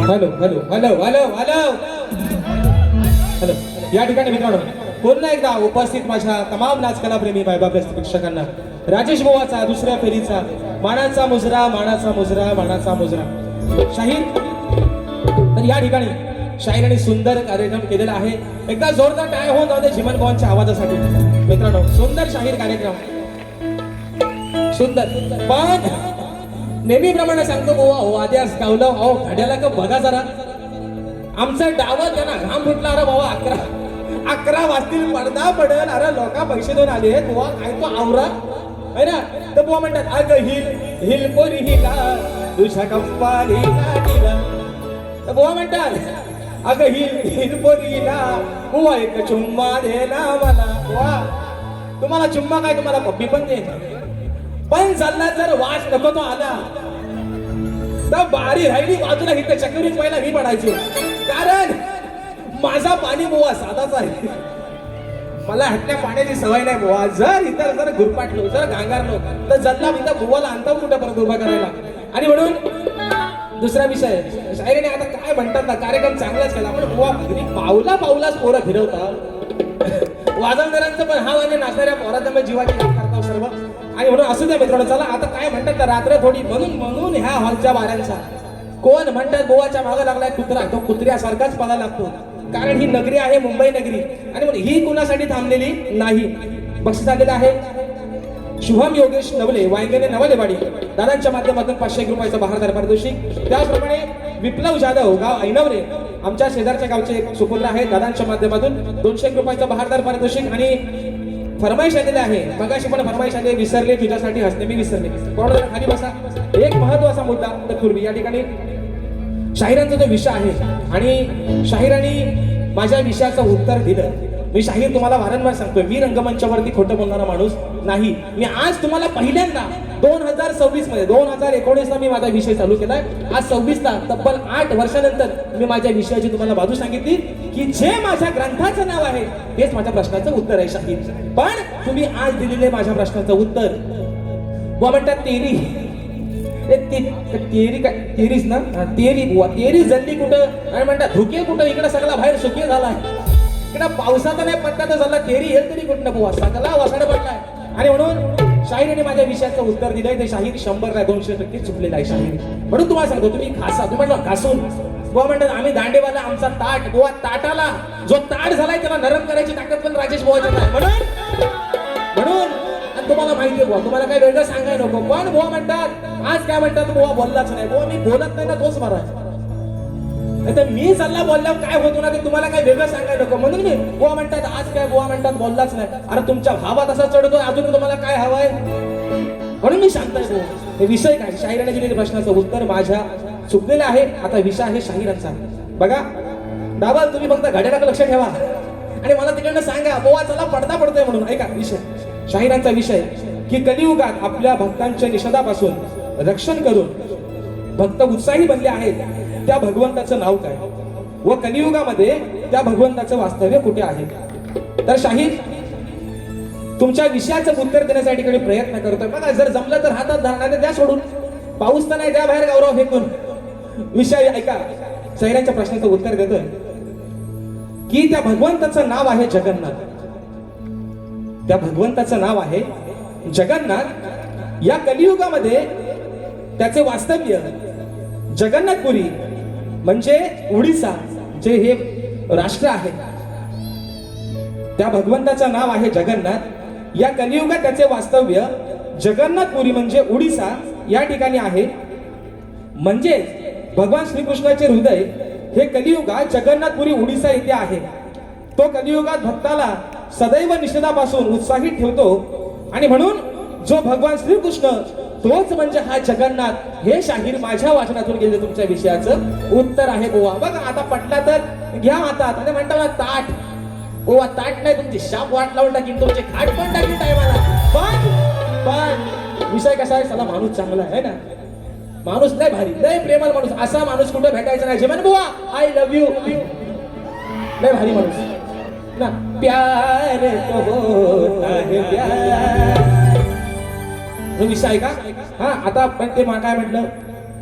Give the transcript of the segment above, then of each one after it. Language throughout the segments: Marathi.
Hello hello hello hello hello hello. या ठिकाणी मित्रांनो पुन्हा एकदा उपस्थित माझ्या तमाम नाचकलाप्रेमी बायबाप्रेस प्रेक्षकांना राजेश बुवाचा दुसऱ्या फेरीचा मानाचा मुजरा मानाचा मुजरा मानाचा मुजरा शाहीर. तर या ठिकाणी शाहीरांनी सुंदर कार्यक्रम केलेला आहे. एकदा जोरदार टाळ्या होऊन जाऊ दे झिमन पवनच्या आवाजासाठी. मित्रांनो सुंदर शाहीर कार्यक्रम सुंदर. पण नेहमीप्रमाणे सांगतो बुवा हो आधी आज गावलं अहो घड्याला का बघा जरा आमचा डावत आहे ना घाम फुटला. अरे बाबा 11 वाजतील पडदा पडल. अरे लोका पैसे देऊन आले बुवा काय तो आवरा है ना. तर बुवा म्हणतात अग हिल हिल पोरी हिला तुझ्या कंपानी गाडीला. तर बुवा म्हणतात अग हिल हिल पोरी हिला बुवा एक चुम्मा दे ना मला. बुवा तुम्हाला चुम्मा काय तुम्हाला पप्पी पण दे. पण चालला जर वास नको तो आला तर बारी राहिली बाजूला इथे चक्रीत पहिला मी पडायचे. कारण माझा पाणी बुवा साधाच आहे. मला हटण्या पाण्याची सवय नाही बुवा. जर इतर जर गुरपाटलो जर गांगारलो तर जल्ला इथं बुवाला आणता कुठं परत उभा करायला. आणि म्हणून दुसरा विषय शायरीने आता काय म्हणतात ना कार्यक्रम चांगलाच केला पण बुवा पावला पावलाच पोरं फिरवतात. वाजवणाऱ्यांचं पण हा म्हणजे नाचणाऱ्या पोराचा जीवाची करतो सर्व. आणि म्हणून असू द्या मित्रांनो. चला आता काय म्हणतात तर रात्र थोडी म्हणून म्हणून ह्या हॉलच्या वाऱ्यांचा कोण म्हणतात गोवाच्या मागे लागलाय कुत्रा तो कुत्र्यासारखाच पळा लागतो. कारण ही नगरी आहे मुंबई नगरी. आणि म्हणून ही कुणासाठी थांबलेली नाही. बक्षीस आलेलं आहे शुभम योगेश नवले वांगणे नवलेवाडी दादांच्या माध्यमातून 500 रुपयाचं बहारदार पारितोषिक. त्याचप्रमाणे विप्लव जाधव गाव ऐनवरे आमच्या शेजारच्या गावचे एक सुपुत्र आहेत दादांच्या माध्यमातून 200 रुपयाचं बहारदार पारितोषिक. आणि फरमाईश आलेले आहे मगाशी पण फरमाईश आले विसरले तुझ्यासाठी हसणे मी विसरले. कोण खाली बसा. एक महत्वाचा मुद्दा तत्पूर्वी या ठिकाणी शाहिरांचा जो विषय आहे आणि शाहिरांनी माझ्या विषयाचं उत्तर दिलं. मी शाहीर तुम्हाला वारंवार सांगतोय मी रंगमंचावरती खोटं बोलणारा माणूस नाही. मी आज तुम्हाला पहिल्यांदा 2026 मध्ये 2019 ला मी माझा विषय चालू केलाय. आज 26 ला तब्बल 8 वर्षानंतर मी माझ्या विषयाची तुम्हाला बाजू सांगितली की जे माझ्या ग्रंथाचं नाव आहे तेच माझ्या प्रश्नाचं उत्तर आहे शाहीर. पण तुम्ही आज दिलेले माझ्या प्रश्नाचं उत्तर बुवा म्हणतात तेरी तेरी काय तेरीच ना तेरी बुवा तेरी जल्ली कुठं आणि म्हणतात धुके कुठं इकडे सगळा बाहेर सुके झालाय. इकडे पावसाचा नाही पत्ता तर झाला तेरी हे तरी कुठं बुवा सगळा वसाड पडलाय. आणि म्हणून शाहिरीने माझ्या विषयाचं उत्तर दिलंय ते शाहीर 100-200% चुकलेला आहे शाहीर. म्हणून तुम्हाला सांगतो तुम्ही घासा तुम्ही म्हटलं घासून बुवा म्हणतात आम्ही दांडेवाला आमचा ताट बुवा ताटाला जो ताट झालाय त्याला नरम करायची ताकद पण राजेश बुवाच्या नाही. म्हणून तुम्हाला माहिती आहे बुवा तुम्हाला काही वेगळं सांगायला नको. पण बुवा म्हणतात आज काय म्हणतात बुवा बोललाच नाही. बुवा मी बोलत नाही ना तोच महाराज नाही तर मी सल्ला बोलल्यावर काय होतो ना ते तुम्हाला काही वेगळं सांगायला नको. म्हणून मी बुवा म्हणतात आज काय बुवा म्हणतात बोललाच नाही. अरे तुमच्या भावात असा चढतोय अजून तुम्हाला काय हवंय म्हणून मी सांगतोय बुवा. हे विषय काय शाहिराने दिलेल्या प्रश्नाचं उत्तर माझ्या चुकलेलं आहे. आता विषय आहे शाहिरांचा. बघा दाबा तुम्ही फक्त घड्याळाकडे लक्ष ठेवा आणि मला तिकडनं सांगा बुवा चला पडदा पडतोय म्हणून. ऐका विषय शाहिरांचा विषय की कलियुगात आपल्या भक्तांच्या निषेधापासून रक्षण करून भक्त उत्साही बनले आहेत त्या भगवंताचं नाव काय व कलियुगामध्ये त्या भगवंताचं वास्तव्य कुठे आहे. तर शाहीर तुमच्या विषयाचं उत्तर देण्यासाठी कडे प्रयत्न करतोय. बघा जर जमलं तर हातात धरणार द्या सोडून पाऊस तर नाही द्या बाहेर गौरव फेकून. विषय ऐका शाहिरांच्या प्रश्नाचं उत्तर देतोय की त्या भगवंताचं नाव आहे जगन्नाथ. त्या भगवंताचं नाव आहे जगन्नाथ. या कलियुगामध्ये त्याचे वास्तव्य जगन्नाथपुरी म्हणजे उडीसा जे हे राष्ट्र आहे त्या भगवंताचं नाव आहे जगन्नाथ. या कलियुगात त्याचे वास्तव्य जगन्नाथपुरी म्हणजे उडीसा या ठिकाणी आहे. म्हणजे भगवान श्रीकृष्णाचे हृदय हे कलियुगात जगन्नाथपुरी उडीसा येथे आहे. तो कलियुगात भक्ताला सदैव निषेधापासून उत्साहित ठेवतो. आणि म्हणून जो भगवान श्रीकृष्ण तोच म्हणजे हा जगन्नाथ. हे शाहीर माझ्या वाचनातून गेले तुमच्या विषयाचं उत्तर आहे बुवा. बघा आता पटला तर घ्या हातात आणि म्हणता ताट बुवा ताट नाही तुमची शाप वाट लावून टाकीन तुमचे खाट पण टाकीन टायमाला. पण विषय कसा आहे चला माणूस चांगला आहे ना माणूस लय भारी लय प्रेमळ माणूस असा माणूस कुठे भेटायचा नाही. जेवण बुवा आय लव्ह यू लय भारी माणूस ना प्यार तो होता है प्यार विषय आहे का. हा आता पण ते काय म्हटलं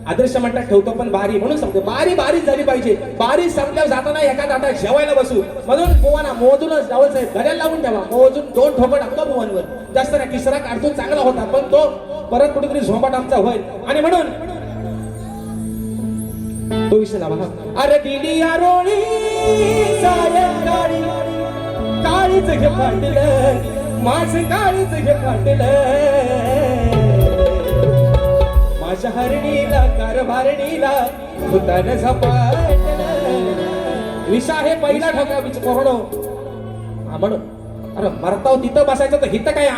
आदर्श म्हणतात ठेवतो पण बारी म्हणून सांगतो बारी बारीच झाली पाहिजे. बारी संपल्यावर जाताना एका ताटात जेवायला बसू म्हणून पोवाना मोजूनच जावं साहेब घड्याला लावून ठेवा. मोजून 2 ठोकं टाकतो पोवांवर जास्त नाही. तिसरा काढतो चांगला होता पण तो परत कुठेतरी झोंबाट आमचा होईल आणि म्हणून तो विषय लावा. अरे दिली या रोळी सायंकाळी काळीच घे फाटलं माझं काळीच घे फाटलं माझ्या हरणीला कारभारणीला भूतानं झपाटलं. विषा हे पहिला ठोका कोरडो म्हणून अरे मरताव तिथं बसायचं तर हिथं काय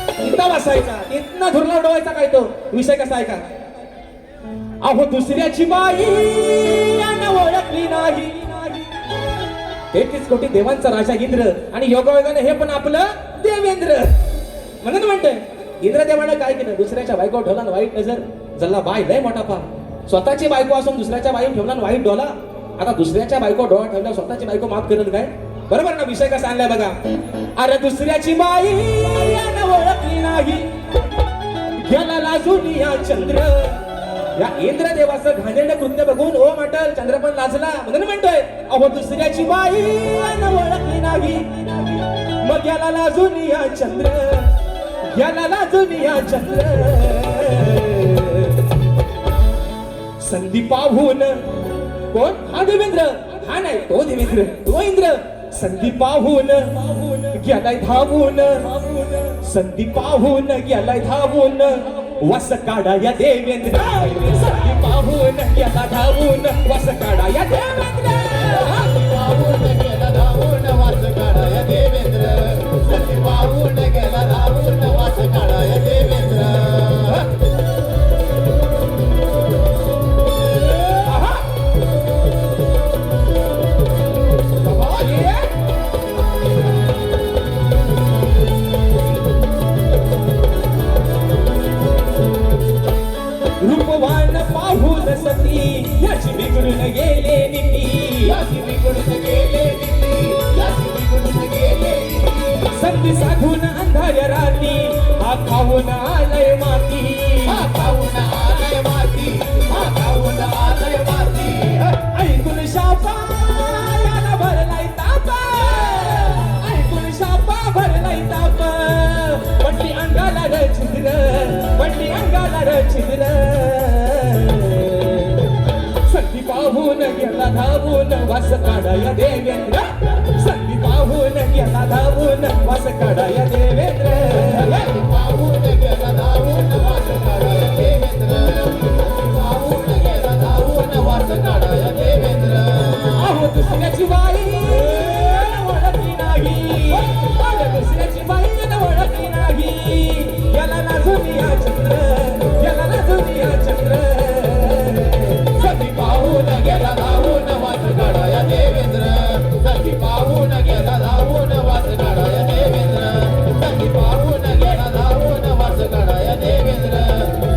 तिथं बसायचा तिथनं धुरला उडवायचा काय तो विषय कसा आहे का. अहो दुसऱ्याची बाई ओळखली नाही 33 कोटी देवांचा राजा इंद्र आणि योगायोगाने हे पण आपलं देवेंद्र म्हणून म्हणतोय. इंद्रदेवानं काय केलं दुसऱ्याच्या बायको ठेवला वाईट नजर जल्ला बाय लय मोठा पा. स्वतःची बायको असून दुसऱ्याच्या बाई ठेवला वाईट डोला. आता दुसऱ्याच्या बायको डोळा ठेवला स्वतःची बायको माफ करत काय बरोबर ना. विषय कसा आणलाय बघा. अरे दुसऱ्याची बाई ओळखली नाही गेला लाजून या चंद्र. या इंद्रदेवाचं घाणेरडं कृत्य बघून ओ म्हटल चंद्र पण लाजला म्हणून म्हणतोय अहो दुसऱ्याची बाई ओळखली नाही मग याला लाजून या चंद्र याला लाजून या चंद्र. संधी पाहून कोण हा देवेंद्र हा नाही तो देवेंद्र तो इंद्र. संधी पाहून गेलाय धावून संधी पाहून गेलाय धावून वस काढा या देवेंद्र. संधी पाहून गेला धावून वस काढा या देवेंद्र. पाहून गेला धावून वस काढा या देवेंद्र. संधी पाहून गेला धावून वस काढा या देवेंद्र. रूपवान पाहून सती याची बिघडून गेले नीती याची बिघडून गेले नीती याची बिघडून गेले नीती. संधी साधून अंधार राती हा खाऊन आलय माती हा खाऊन आलय माती हा खाऊन आलय माती. ऐकून शापा याला भरलाय ताप ऐकून शापा भरलाय ताप. पडली अंगाला र छिद्र पडली अंगाला र छिद्र. संधी पाहून गेला धावून वास काढा या देवेंद्र. संधी पाहून गेला धावून वास काढा या देवेंद्र. पाहून गेला धावून वास काढा या देवेंद्र. पाहून गेला धावून वास काढा या देवेंद्र. अहो दुसऱ्याची बाई ओळखली नाही अरे दुसऱ्याची बाई ओळखली नाही याला लाजून या चंद्र याला लाजून या चंद्र. संधी पाहून गेला धावून वास काढा या देवेंद्र. संधी पाहून गेला धावून वास काढा या देवेंद्र. संधी पाहून गेला धावून वास काढा या देवेंद्र.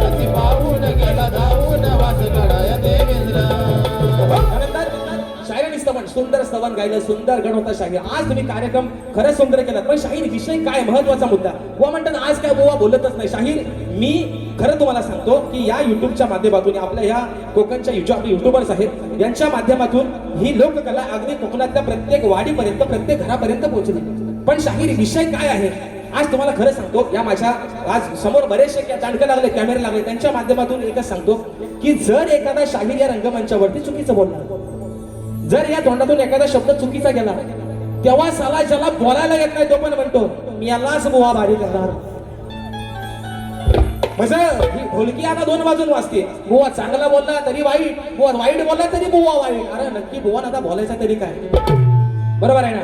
संधी पाहून गेला धावून वास काढा या देवेंद्र. शाहीर स्तवन सुंदर स्तवन गायलं सुंदर गण होता शाहीर. आज तुम्ही कार्यक्रम खरंच सुंदर केला पण शाहीर विषय काय महत्वाचा मुद्दा बुवा म्हणतात आज काय बुवा बोलतच नाही. शाहीर मी खरं तुम्हाला सांगतो की या युट्यूबच्या माध्यमातून आपल्या या कोकणच्या आपले युट्यूबर्स आहेत यांच्या माध्यमातून ही लोककला अगदी कोकणातल्या प्रत्येक वाडीपर्यंत प्रत्येक घरापर्यंत पोहोचली. पण शाहीर विषय काय आहे आज तुम्हाला खरं सांगतो. या माझ्या आज समोर बरेचसे चाणकं लागले कॅमेरे लागले त्यांच्या माध्यमातून एकच सांगतो की जर एखादा शाहीर या रंगमंचावरती चुकीचं बोलला जर या तोंडातून एखादा शब्द चुकीचा गेला तेव्हा साला ज्याला बोलायला येत नाही तो पण म्हणतो मी यालाच बुवा भारी करणार. म्हणजे ही ढोलकी आता 2 बाजून वाजते. बुवा चांगला बोलला तरी वाईट बुवा वाईट बोलला तरी बुवा वाईट. अरे नक्की बुवा आता बोलायचा तरी काय बरोबर आहे ना.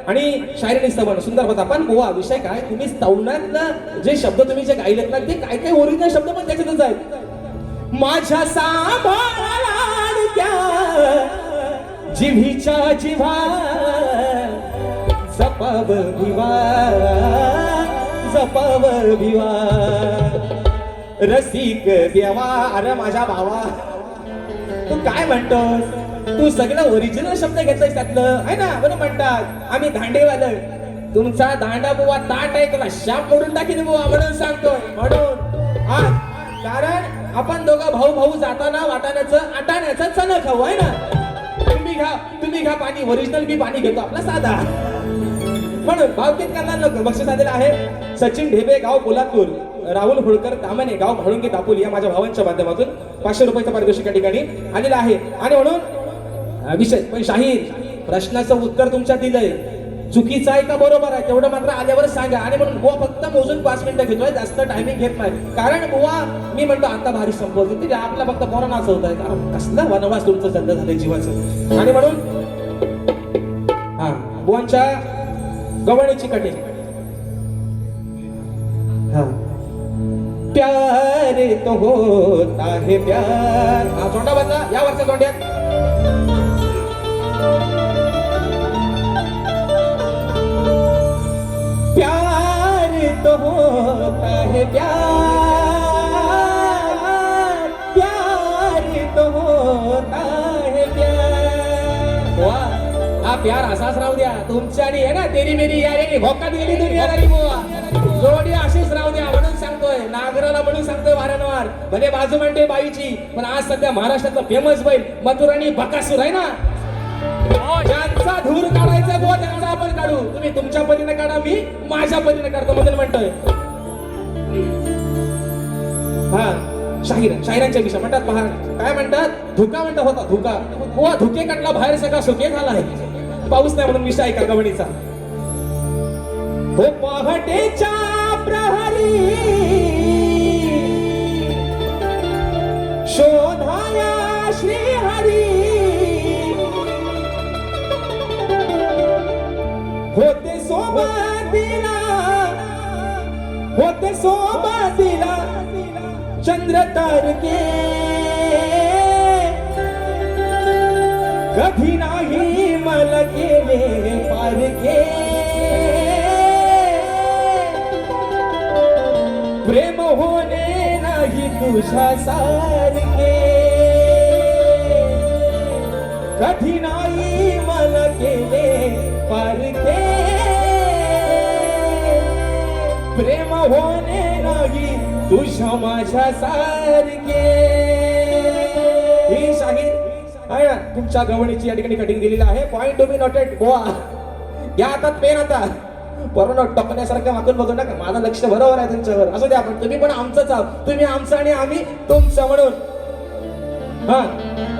आणि शाहीर स्तवन सुंदर होता पण बुवा विषय काय तुम्ही स्तवनातलं जे शब्द तुम्ही जे गायलेत ना ते काय काय ओरिजिनल शब्द पण त्याच्यातच आहेत. माझ्या सांभाळाला जिव्हीच्या जिव्हा जपाव भिवा जपाव भिवा रसिक देवा. अरे माझ्या भावा तू काय म्हणतोस तू सगळं ओरिजिनल शब्द घेतलायस त्यातलं आहे ना. म्हणून म्हणतात आम्ही दांडेवालं तुमचा दांडा बुवा ताट आहे त्याला शाप मोडून टाकीन बुवा म्हणून सांगतोय. म्हणून हा कारण आपण दोघं भाऊ भाऊ जाताना वाटाण्याचं आटाण्याचं चण खाऊ आहे ना. तुम्ही घ्या पाणी ओरिजिनल, मी पाणी घेतो आपला साधा. म्हणून भावकीत करणार नको. बक्षीस आलेलं आहे सचिन ढेबे गाव पोलादपूर, राहुल होळकर दामने गाव भाळुंगे दापोली या माझ्या भावांच्या माध्यमातून 500 रुपयाचं पारितोषिक या ठिकाणी आलेलं आहे. आणि म्हणून विषय पण शाहीर प्रश्नाचं उत्तर तुमच्या दिलंय, चुकीचं आहे का बरोबर आहे तेवढं मात्र आल्यावर सांगा. आणि म्हणून बुवा फक्त मोजून 5 मिनिटं घेतोय, जास्त टायमिंग घेत नाही. कारण बुवा मी म्हणतो आता भारी संपवतो ते आपला फक्त पोरांना असं होत आहे. कारण कसला वनवास तुमचं जन्म झालंय जीवाचं. आणि म्हणून हा बुवांच्या गवळीची कटी. हा प्यार तो होता है प्यार. हा तोंडा बंदा या वरच्या तोंड्यात. प्यार तो होता है प्यार, प्यार तो होता है प्यार. वाह हा प्यार असाच राहू द्या तुमच्या आणि आहे ना तेरी मेरी यारी भोकात गेली दुनिया रे बुवा. जोडी अशीच राहू द्या म्हणून सांगतोय, नागराला म्हणून सांगतोय वारंवार. भले बाजू म्हणते बाईची, पण आज सध्या महाराष्ट्रातला फेमस बैल मथुर आणि बकासूर आहे ना, ज्यांचा धूर काढायचा बुवा त्यांचा आपण काढू. तुम्ही तुमच्या परीने काढा, मी माझ्या परीने काढतो म्हणून म्हणतोय. हा शाहिरांच्या विषय म्हणतात पहा काय म्हणतात, धुका म्हणतात होता धुका. बुवा धुके काढला बाहेर सगळा सुके झाला आहे. पाऊस नाही म्हणून विषय ऐका गवणीचा. हो पहाटेच्या प्रहरी शोधाया श्रीहरी, होते सोबतीला चंद्र तारके, कधी नाही मला केले पारके. प्रेम होणे नाही तुझ्या सारखे, कधी नाही मला केले पारखे. प्रेम होणे नाही तुझ्या माझ्या सारखे. ही शाहीर आहे ना तुमच्या गवणीची या ठिकाणी कटिंग दिलेली आहे. Point to be noted. Goa या हातात पेन आता बरोबर टपण्यासारखं वाकून बघू नका. माझं लक्ष बरोबर आहे तुमच्यावर. असू द्या पण तुम्ही पण आमचंच आहोत, तुम्ही आमचं आणि आम्ही तुमचं म्हणून. हा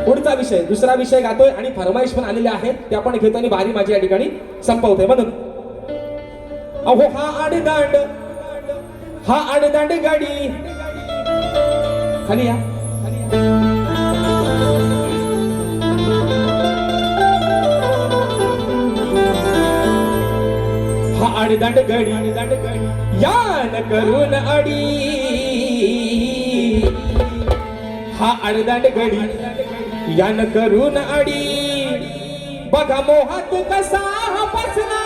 पुढचा विषय दुसरा विषय गातोय आणि फरमाईश पण आलेले आहेत ते आपण घेतो आणि बारी माझी या ठिकाणी संपवतोय. म्हणून अहो हा आडदांड गाडी खाली या. हा आडदांड गाडी यान करून अडी, हा आडदांड गाडी यान करून अडी. बघा मोहात कसा फसला,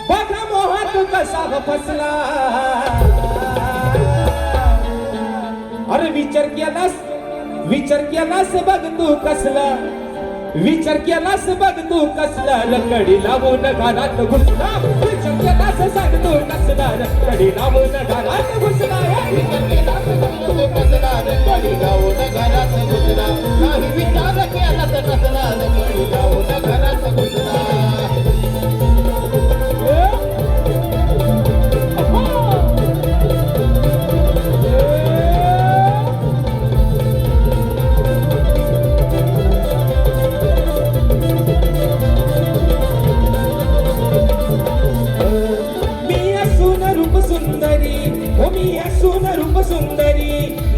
बघा मोहात कसा फसला. अरे विचार केलास बघ तू कसला, विचार केलास बघ तू कसला. लकडी लावून घरात घुसला, विचार केलास सांग तू कसला. लकडी लावून घरात घुसला, विचार केलास सांग तू कसला. लकडी लावून घरात घुसला, नाही विचार केलास कसला. लकडी लावून घरात घुसला.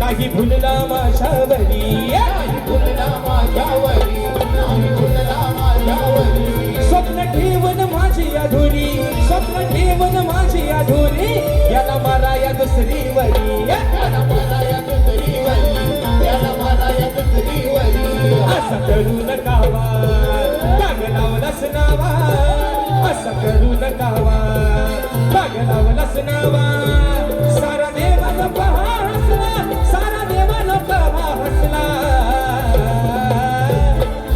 नाही भुलला माझ्यावरी, भुलला माझ्यावरी, भुलला माझ्यावरी. स्वप्न ठेवून माझी अधुरी, स्वप्न ठेवून माझी अधुरी. याला मारा या दुसरीवरी, याला मारा या दुसरीवरी, याला मारा या दुसरीवरी. असं करू नका बाग लावलास नावा, असं करू नका बाग लावलास नावा. सारा देवाला पहा हसला, सारा देवाला पहा हसला.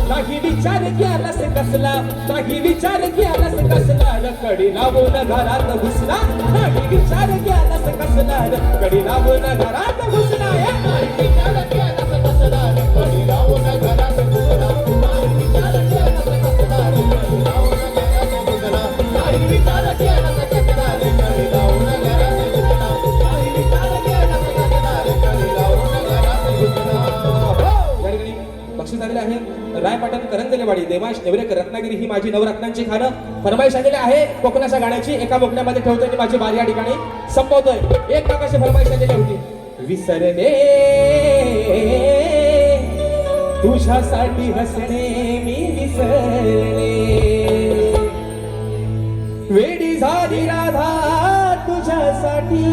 नाही विचार केलास कसला, नाही विचार केलास कसला, कडी लावून घरात घुसला, नाही विचार केलास कसला, कडी लावून घरात घुसला, नाही विचार केलास कसला, कडी लावून घरात घुसला, नाही विचार केलास कसला, कडी लावून घरात घुसला, नाही विचार केलास कसला, कडी लावून घरात घुसला, नाही विचार केलास कसला, कडी लावून घरात घुसला. बक्षीस आलेले आहे रायपाटण करंजलेवाडी देवाश नेवरेकर रत्नागिरी ही माझी नवरत्नांची खाणं. फरमाईश आलेली आहे कोकणाच्या गाण्याची, एका बोकड्यामध्ये ठेवतोय आणि माझी बारी या ठिकाणी संपवतोय. एक नाकाशी फरमाईश आलेली होती. विसरले तुझ्यासाठी हसणे मी विसरले, वेडी झाली राधा तुझ्यासाठी,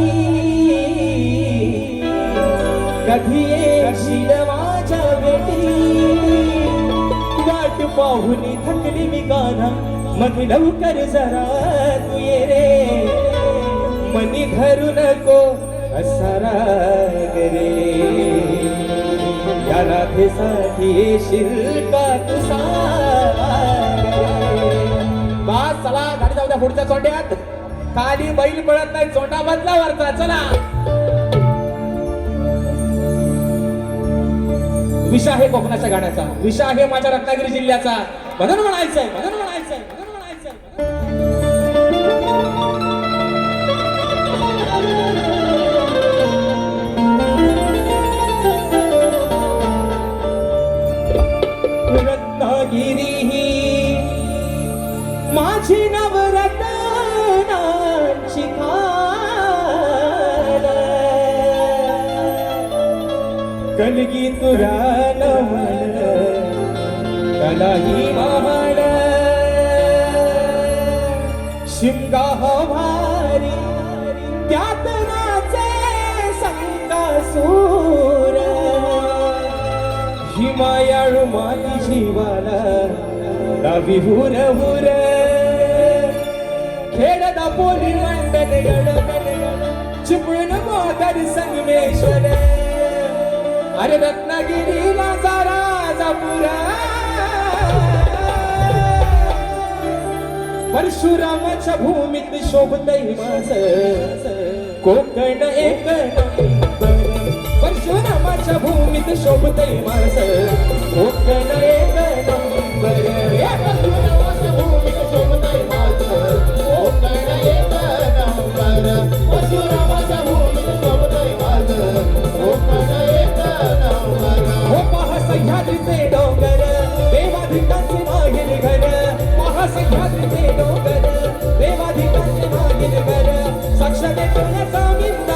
कधी येशील माझ्या भेटी, वाट पाहुनी थकली मी गाना, मग लवकर जरा तू ये रे, मनी धरू नको असा राग रे, या राधेसाठी येशील का तू सांग रे. बास चला गाडी जाऊ द्या पुढच्या चोंड्यात, खाली बैल पळत नाही, चोंडा बदला वरचा. चला विषय आहे कोकणाच्या गाण्याचा, विषय आहे माझ्या रत्नागिरी जिल्ह्याचा, म्हणून म्हणायचंय, म्हणून म्हणायचंय, म्हणून म्हणायचंय. रत्नागिरी ही माझी नवरत्नांची खाण, कलगी तुरा नवल कलाही महाड, शिमगा हो भारी त्यात नाचे संकासूर, हिमायाळू माती जीवाला दावी हुर हुर, खेळ दापोली मंडल चिपळून मोदर संगमेश्वर, अरे रत्नागिरीला राजा पुरा, परशुरामाच्या भूमीत शोभतय माझं कोकण एक नंबर, परशुरामाच्या भूमीत शोभतय माझं कोकण एक नंबर, परशुरामाच्या भूमीत शोभतय माझं कोकण एक नंबर, परशुरामाच्या भूमीत शोभतय माझं कोकण एक नंबर. हो पहा सह्याद्रीचे डोंगर, देवाधिकांचे माहेर घर, पहा सह्याद्रीचे डोंगर, देवाधिकांचे माहेर घर, साक्ष देण्याचा मित्र,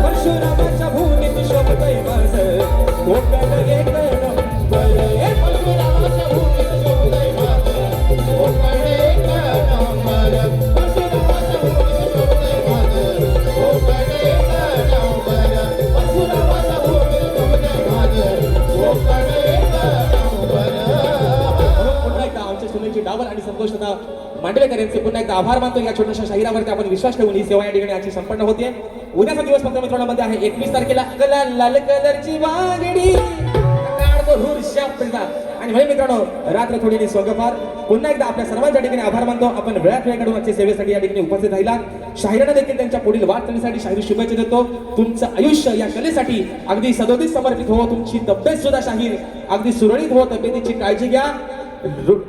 परशुरामाच्या भूमीत शोभतय माझं कोकण एक नंबर, परशुरामाच्या भूमीत शोभतय माझं कोकण एक नंबर, परशुरामाच्या भूमीत शोभतय माझं कोकण एक नंबर, परशुरामाच्या भूमीत शोभतय माझं कोकण एक नंबर. पुन्हा एकदा आमच्या सुनेची डावल आणि संतोषता मांडवेकर यांचे पुन्हा एकदा आभार मानतो. या छोट्याशा शाहिरावरती आपण विश्वास ठेवून ही सेवा या ठिकाणी आजची संपन्न होते. उद्याचा दिवस फक्त मित्रांमध्ये आहे 21 तारखेला लाल कलरची बांगडी काढतो हुरशा पिळतात. आणि भाई मित्रांनो रात्र थोडी स्वर्गपार. पुन्हा एकदा आपल्या सर्वांच्या ठिकाणी आभार मानतो. आपण वेळात वेळ काढून आजच्या सेवेसाठी या ठिकाणी उपस्थित राहिला. शाहिरांना देखील त्यांच्या पुढील वाटचालीसाठी शाहिरी शुभेच्छा देतो. तुमचं आयुष्य या कलेसाठी अगदी सदोदित समर्पित हो. तुमची तब्येत सुद्धा शाहीर अगदी सुरळीत हो. तब्येतीची काळजी घ्या.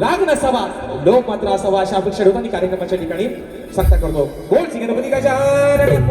राग नसावा, लोक मात्र असावा अशा अपेक्षा ठेवताना कार्यक्रमाच्या ठिकाणी सांगता करतो. बोल श्री गणपती गजानन.